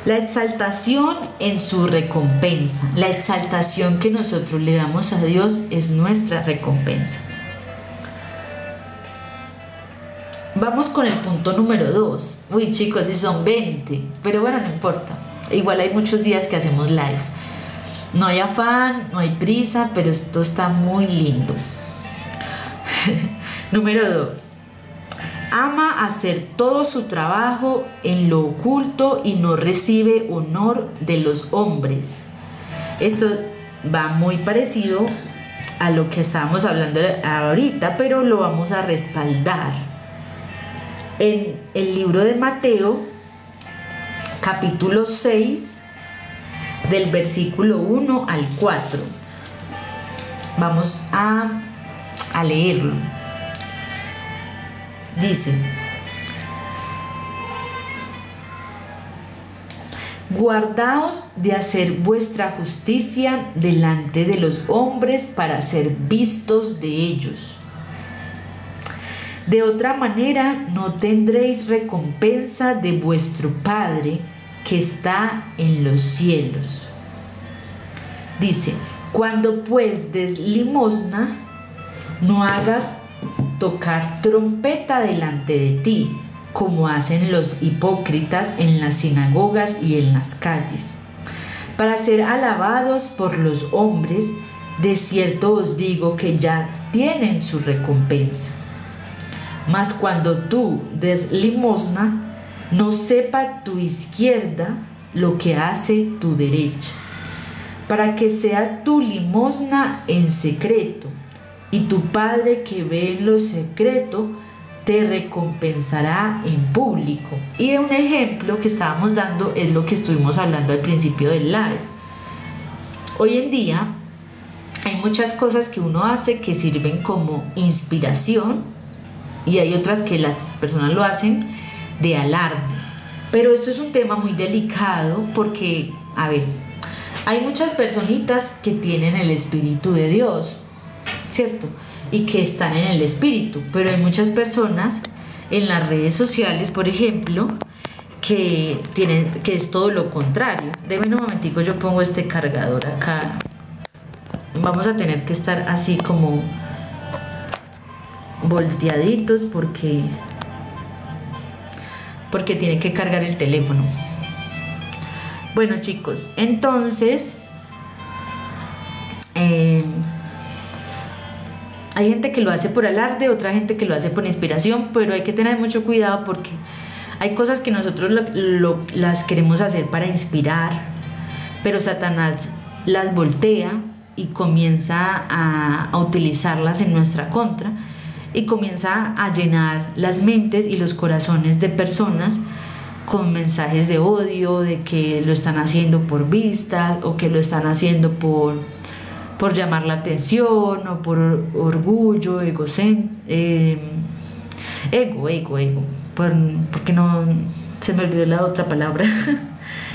La exaltación en su recompensa. La exaltación que nosotros le damos a Dios es nuestra recompensa. Vamos con el punto número 2. Uy, chicos, si son 20, pero bueno, no importa. Igual hay muchos días que hacemos live. No hay afán, no hay prisa, pero esto está muy lindo. Número 2. Ama hacer todo su trabajo en lo oculto y no recibe honor de los hombres. Esto va muy parecido a lo que estábamos hablando ahorita, pero lo vamos a respaldar. En el libro de Mateo, capítulo 6, del versículo 1 al 4. Vamos a leerlo. Dice: guardaos de hacer vuestra justicia delante de los hombres para ser vistos de ellos. De otra manera no tendréis recompensa de vuestro Padre que está en los cielos. Dice: cuando pues des limosna, no hagas tocar trompeta delante de ti, como hacen los hipócritas en las sinagogas y en las calles, para ser alabados por los hombres. De cierto os digo que ya tienen su recompensa. Mas cuando tú des limosna, no sepa tu izquierda lo que hace tu derecha, para que sea tu limosna en secreto, y tu Padre que ve en lo secreto te recompensará en público. Y un ejemplo que estábamos dando es lo que estuvimos hablando al principio del live. Hoy en día hay muchas cosas que uno hace que sirven como inspiración, y hay otras que las personas lo hacen de alarde. Pero esto es un tema muy delicado porque, a ver, hay muchas personitas que tienen el Espíritu de Dios, ¿cierto? Y que están en el Espíritu, pero hay muchas personas en las redes sociales, por ejemplo, que es todo lo contrario. Deme un momentico, yo pongo este cargador acá. Vamos a tener que estar así como volteaditos porque tiene que cargar el teléfono. Bueno, chicos, entonces hay gente que lo hace por alarde, otra gente que lo hace por inspiración, pero hay que tener mucho cuidado porque hay cosas que nosotros las queremos hacer para inspirar, pero Satanás las voltea y comienza a utilizarlas en nuestra contra, y comienza a llenar las mentes y los corazones de personas con mensajes de odio, de que lo están haciendo por vistas, o que lo están haciendo por llamar la atención, o por orgullo, ego, porque no se me olvidó la otra palabra.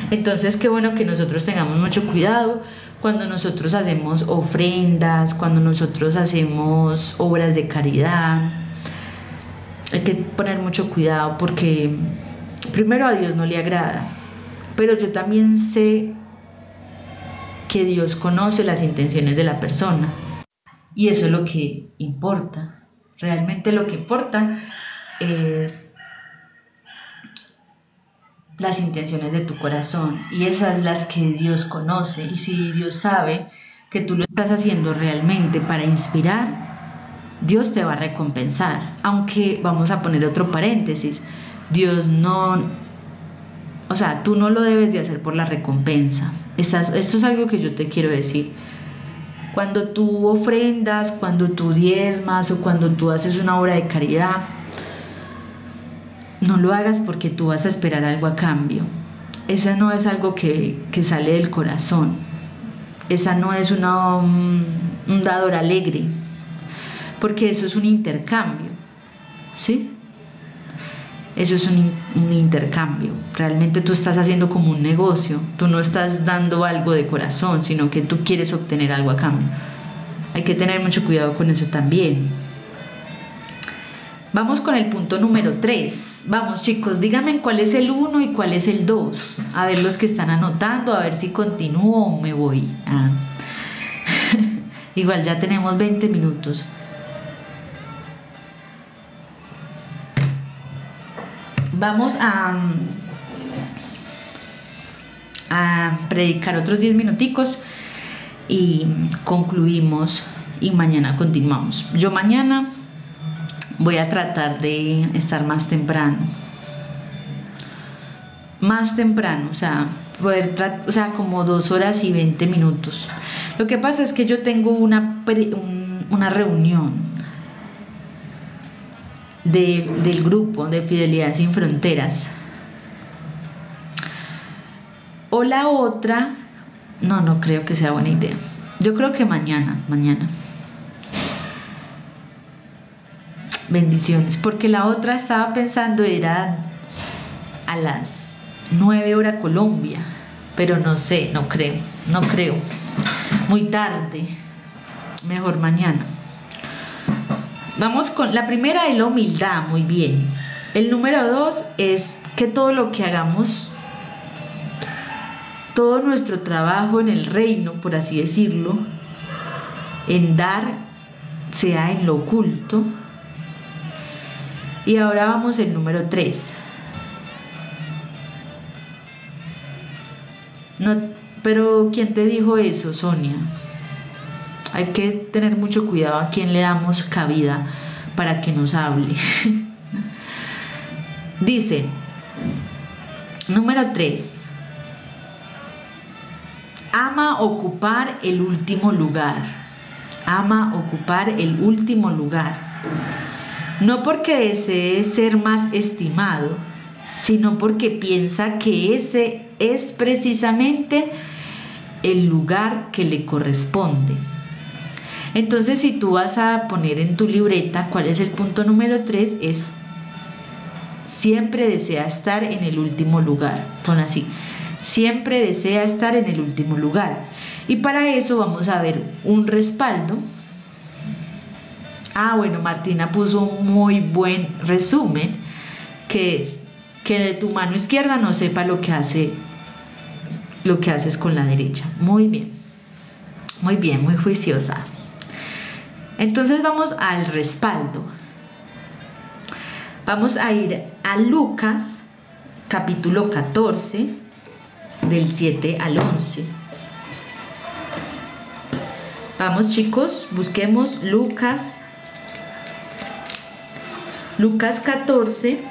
Entonces, qué bueno que nosotros tengamos mucho cuidado cuando nosotros hacemos ofrendas, cuando nosotros hacemos obras de caridad. Hay que poner mucho cuidado porque primero a Dios no le agrada, pero yo también sé que Dios conoce las intenciones de la persona, y eso es lo que importa. Realmente lo que importa es las intenciones de tu corazón, y esas las que Dios conoce. Y si Dios sabe que tú lo estás haciendo realmente para inspirar, Dios te va a recompensar. Aunque vamos a poner otro paréntesis, Dios no, o sea, tú no lo debes de hacer por la recompensa. Esto es algo que yo te quiero decir. Cuando tú ofrendas, cuando tú diezmas o cuando tú haces una obra de caridad, no lo hagas porque tú vas a esperar algo a cambio. Esa no es algo que sale del corazón. Esa no es un dador alegre, porque eso es un intercambio, ¿sí? Eso es un intercambio. Realmente tú estás haciendo como un negocio. Tú no estás dando algo de corazón, sino que tú quieres obtener algo a cambio. Hay que tener mucho cuidado con eso también. Vamos con el punto número 3. Vamos, chicos, díganme cuál es el 1 y cuál es el 2. A ver los que están anotando, a ver si continúo o me voy. Igual ya tenemos 20 minutos. Vamos a predicar otros 10 minuticos y concluimos, y mañana continuamos. Yo mañana voy a tratar de estar más temprano, o sea, como 2 horas y 20 minutos. Lo que pasa es que yo tengo una reunión del grupo de Fidelidad Sin Fronteras, o la otra, no creo que sea buena idea. Yo creo que mañana. Bendiciones, porque la otra estaba pensando era a las 9 horas Colombia, pero no sé, no creo, muy tarde, mejor mañana. Vamos con la primera, de la humildad. Muy bien. El número 2 es que todo lo que hagamos, todo nuestro trabajo en el reino, por así decirlo, en dar, sea en lo oculto. Y ahora vamos al número 3. No, pero ¿quién te dijo eso, Sonia? Hay que tener mucho cuidado a quién le damos cabida para que nos hable. Dice, número 3. Ama ocupar el último lugar. Ama ocupar el último lugar. No porque desee ser más estimado, sino porque piensa que ese es precisamente el lugar que le corresponde. Entonces, si tú vas a poner en tu libreta cuál es el punto número 3, es siempre desea estar en el último lugar. Pon así, siempre desea estar en el último lugar. Y para eso vamos a ver un respaldo. Bueno, Martina puso un muy buen resumen, que es que tu mano izquierda no sepa lo que haces con la derecha. Muy bien, muy juiciosa. Entonces vamos al respaldo. Vamos a ir a Lucas, capítulo 14, del 7 al 11. Vamos, chicos, busquemos Lucas 14,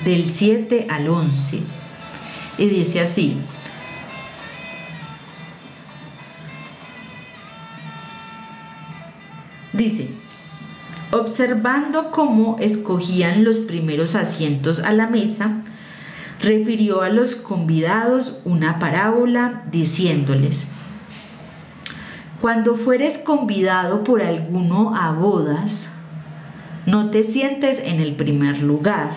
del 7 al 11. Y dice así: dice, observando cómo escogían los primeros asientos a la mesa, refirió a los convidados una parábola diciéndoles: cuando fueres convidado por alguno a bodas, no te sientes en el primer lugar,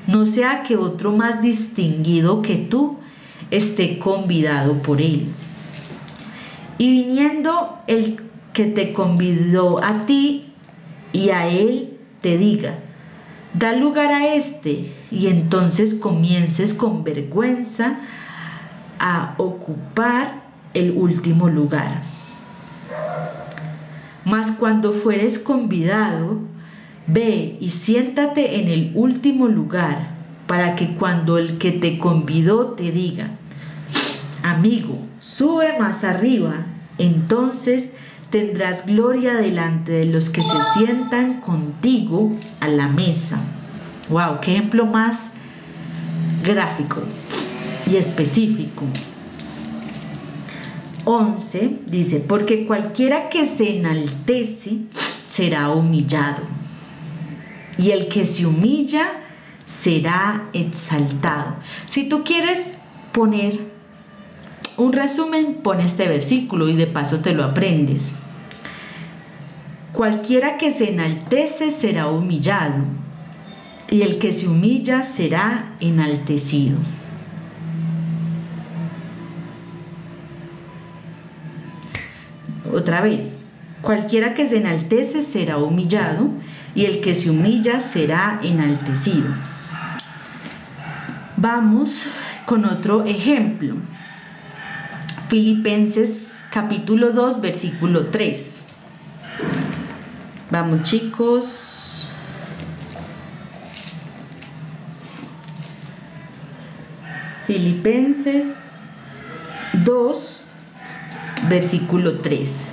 no sea que otro más distinguido que tú esté convidado por él. Y viniendo el que te convidó a ti y a él te diga: da lugar a este, y entonces comiences con vergüenza a ocupar el último lugar. Mas cuando fueres convidado, Ve y siéntate en el último lugar, para que cuando el que te convidó te diga: amigo, sube más arriba, entonces tendrás gloria delante de los que se sientan contigo a la mesa. ¡Wow! ¡Qué ejemplo más gráfico y específico! 11 dice: porque cualquiera que se enaltece será humillado, y el que se humilla será exaltado. Si tú quieres poner un resumen, pon este versículo y de paso te lo aprendes. Cualquiera que se enaltece será humillado, y el que se humilla será enaltecido. Otra vez, cualquiera que se enaltece será humillado, y el que se humilla será enaltecido. Vamos con otro ejemplo. Filipenses capítulo 2, versículo 3. Vamos, chicos. Filipenses 2, versículo 3.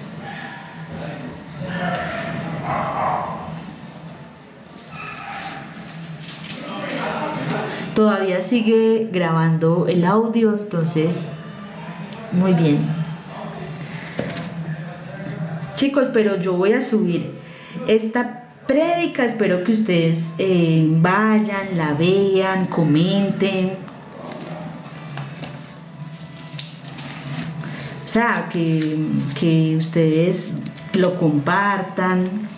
Todavía sigue grabando el audio, entonces muy bien. Chicos, pero yo voy a subir esta prédica, espero que ustedes vayan, la vean, comenten. O sea, que ustedes lo compartan.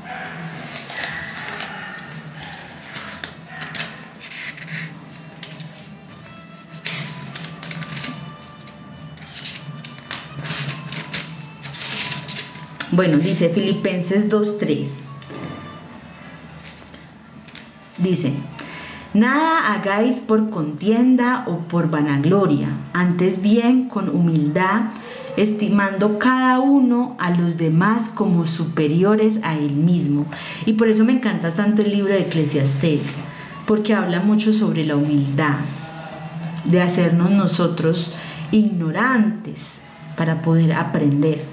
Bueno, dice Filipenses 2:3. Dice: nada hagáis por contienda o por vanagloria, antes bien con humildad, estimando cada uno a los demás como superiores a él mismo. Y por eso me encanta tanto el libro de Eclesiastés, porque habla mucho sobre la humildad, de hacernos nosotros ignorantes para poder aprender.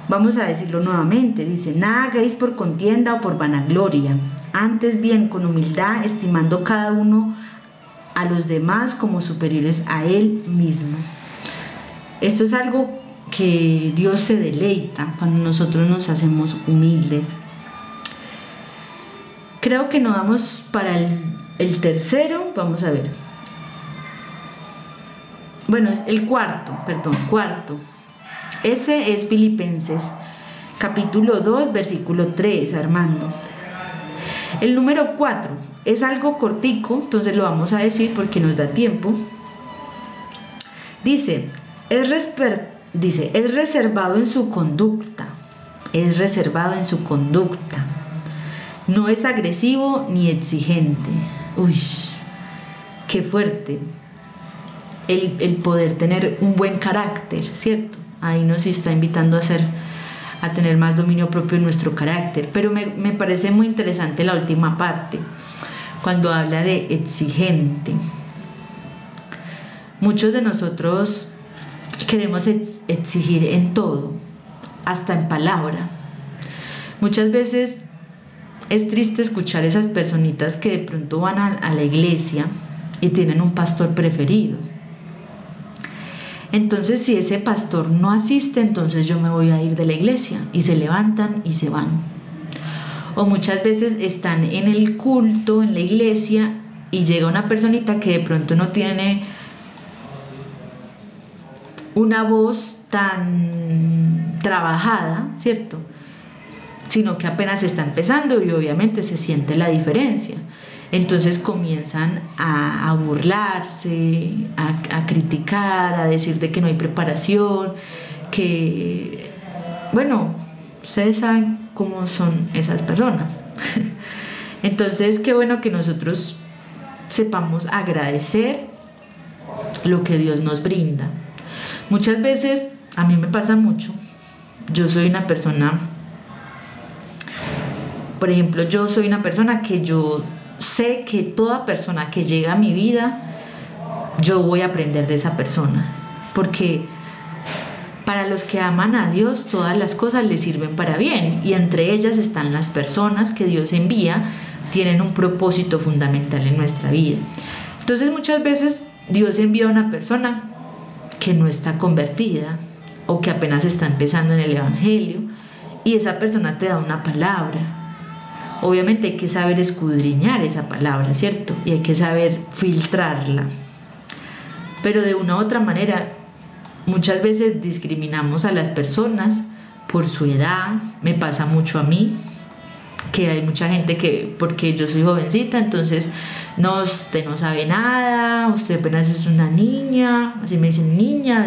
Vamos a decirlo nuevamente, dice: nada hagáis por contienda o por vanagloria, antes bien con humildad, estimando cada uno a los demás como superiores a él mismo. Esto es algo que Dios se deleita cuando nosotros nos hacemos humildes. Creo que nos vamos para el tercero, vamos a ver. Bueno, es el cuarto. Ese es Filipenses capítulo 2, versículo 3, Armando. El número 4 es algo cortico, entonces lo vamos a decir porque nos da tiempo. Dice, es reservado en su conducta. Es reservado en su conducta. No es agresivo ni exigente. Uy, qué fuerte. El poder tener un buen carácter, ¿cierto? Ahí nos está invitando a tener más dominio propio en nuestro carácter. Pero me parece muy interesante la última parte, cuando habla de exigente. Muchos de nosotros queremos exigir en todo, hasta en palabra. Muchas veces es triste escuchar esas personitas que de pronto van a la iglesia y tienen un pastor preferido. Entonces, si ese pastor no asiste, entonces yo me voy a ir de la iglesia, y se levantan y se van. O muchas veces están en el culto, en la iglesia, y llega una personita que de pronto no tiene una voz tan trabajada, ¿cierto? Sino que apenas está empezando y obviamente se siente la diferencia. Entonces comienzan a burlarse, a criticar, a decir de que no hay preparación, que, bueno, ustedes saben cómo son esas personas. Entonces, qué bueno que nosotros sepamos agradecer lo que Dios nos brinda. Muchas veces, a mí me pasa mucho, yo soy una persona, Por ejemplo, yo soy una persona que yo sé que toda persona que llega a mi vida, yo voy a aprender de esa persona, porque para los que aman a Dios todas las cosas les sirven para bien, y entre ellas están las personas que Dios envía, tienen un propósito fundamental en nuestra vida. Entonces muchas veces Dios envía a una persona que no está convertida o que apenas está empezando en el Evangelio, y esa persona te da una palabra. Obviamente hay que saber escudriñar esa palabra, ¿cierto? Y hay que saber filtrarla. Pero de una u otra manera, muchas veces discriminamos a las personas por su edad. Me pasa mucho a mí, que hay mucha gente que, porque yo soy jovencita, entonces no, usted no sabe nada, usted apenas es una niña, así me dicen, niña,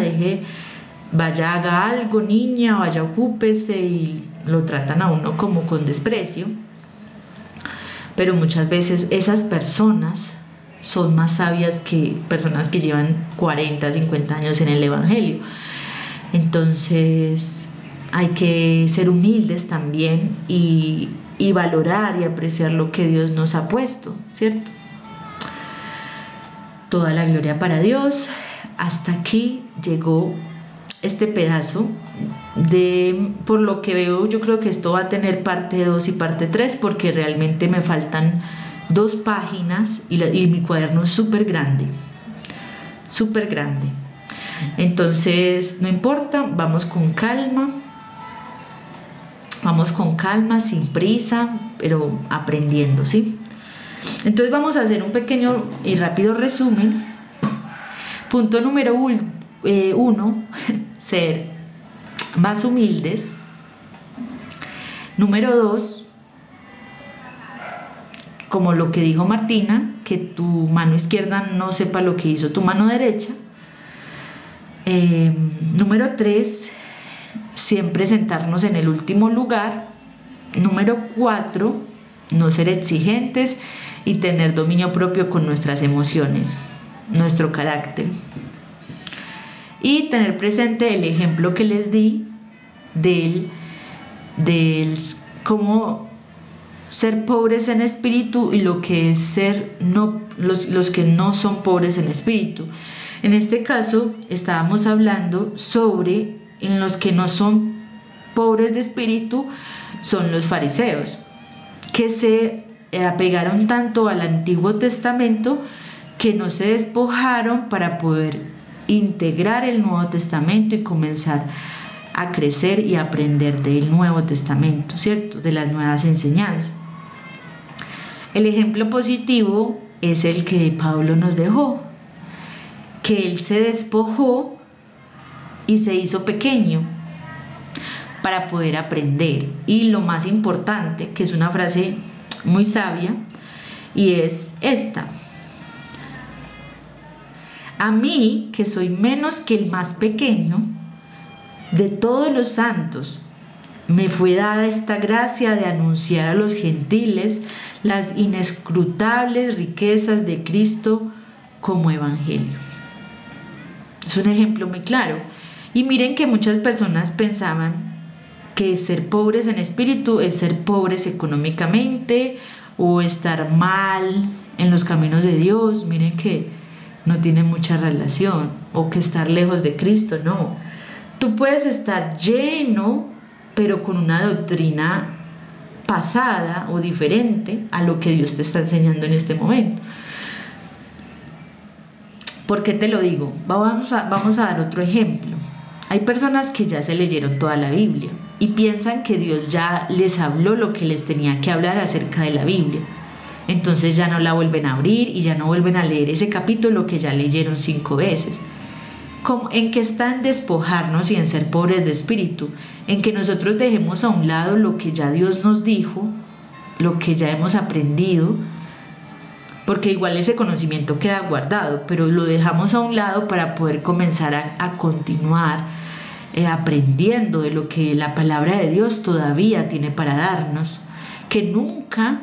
vaya, haga algo, niña, vaya, ocúpese, y lo tratan a uno como con desprecio. Pero muchas veces esas personas son más sabias que personas que llevan 40, 50 años en el Evangelio. Entonces hay que ser humildes también y valorar y apreciar lo que Dios nos ha puesto, ¿cierto? Toda la gloria para Dios. Hasta aquí llegó este pedazo. Por lo que veo, yo creo que esto va a tener parte 2 y parte 3, porque realmente me faltan 2 páginas y mi cuaderno es súper grande, súper grande. Entonces no importa, vamos con calma, sin prisa, pero aprendiendo, ¿sí? Entonces vamos a hacer un pequeño y rápido resumen. Punto número 1, ser más humildes. Número 2, como lo que dijo Martina, que tu mano izquierda no sepa lo que hizo tu mano derecha. Número 3, siempre sentarnos en el último lugar. Número 4, no ser exigentes y tener dominio propio con nuestras emociones, nuestro carácter. Y tener presente el ejemplo que les di del cómo ser pobres en espíritu y lo que es ser los que no son pobres en espíritu. En este caso estábamos hablando sobre en los que no son pobres de espíritu son los fariseos, que se apegaron tanto al Antiguo Testamento que no se despojaron para poder integrar el Nuevo Testamento y comenzar a crecer y aprender del Nuevo Testamento, ¿cierto? De las nuevas enseñanzas. El ejemplo positivo es el que Pablo nos dejó, que él se despojó y se hizo pequeño para poder aprender. Y lo más importante, que es una frase muy sabia, y es esta: a mí, que soy menos que el más pequeño de todos los santos, me fue dada esta gracia de anunciar a los gentiles las inescrutables riquezas de Cristo como evangelio. Es un ejemplo muy claro. Y miren que muchas personas pensaban que ser pobres en espíritu es ser pobres económicamente o estar mal en los caminos de Dios. Miren que no tiene mucha relación, o que estar lejos de Cristo, no. Tú puedes estar lleno, pero con una doctrina pasada o diferente a lo que Dios te está enseñando en este momento. ¿Por qué te lo digo? Vamos a dar otro ejemplo. Hay personas que ya se leyeron toda la Biblia y piensan que Dios ya les habló lo que les tenía que hablar acerca de la Biblia. Entonces ya no la vuelven a abrir y ya no vuelven a leer ese capítulo que ya leyeron 5 veces. ¿En qué está en despojarnos y en ser pobres de espíritu? En que nosotros dejemos a un lado lo que ya Dios nos dijo, lo que ya hemos aprendido, porque igual ese conocimiento queda guardado, pero lo dejamos a un lado para poder comenzar a continuar aprendiendo de lo que la palabra de Dios todavía tiene para darnos. Que nunca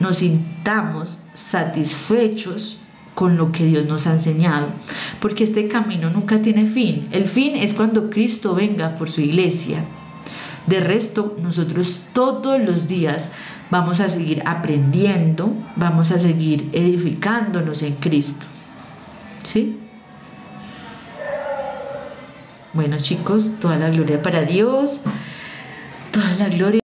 nos sintamos satisfechos con lo que Dios nos ha enseñado, porque este camino nunca tiene fin. El fin es cuando Cristo venga por su iglesia. De resto, nosotros todos los días vamos a seguir aprendiendo, vamos a seguir edificándonos en Cristo. ¿Sí? Bueno, chicos, toda la gloria para Dios, toda la gloria.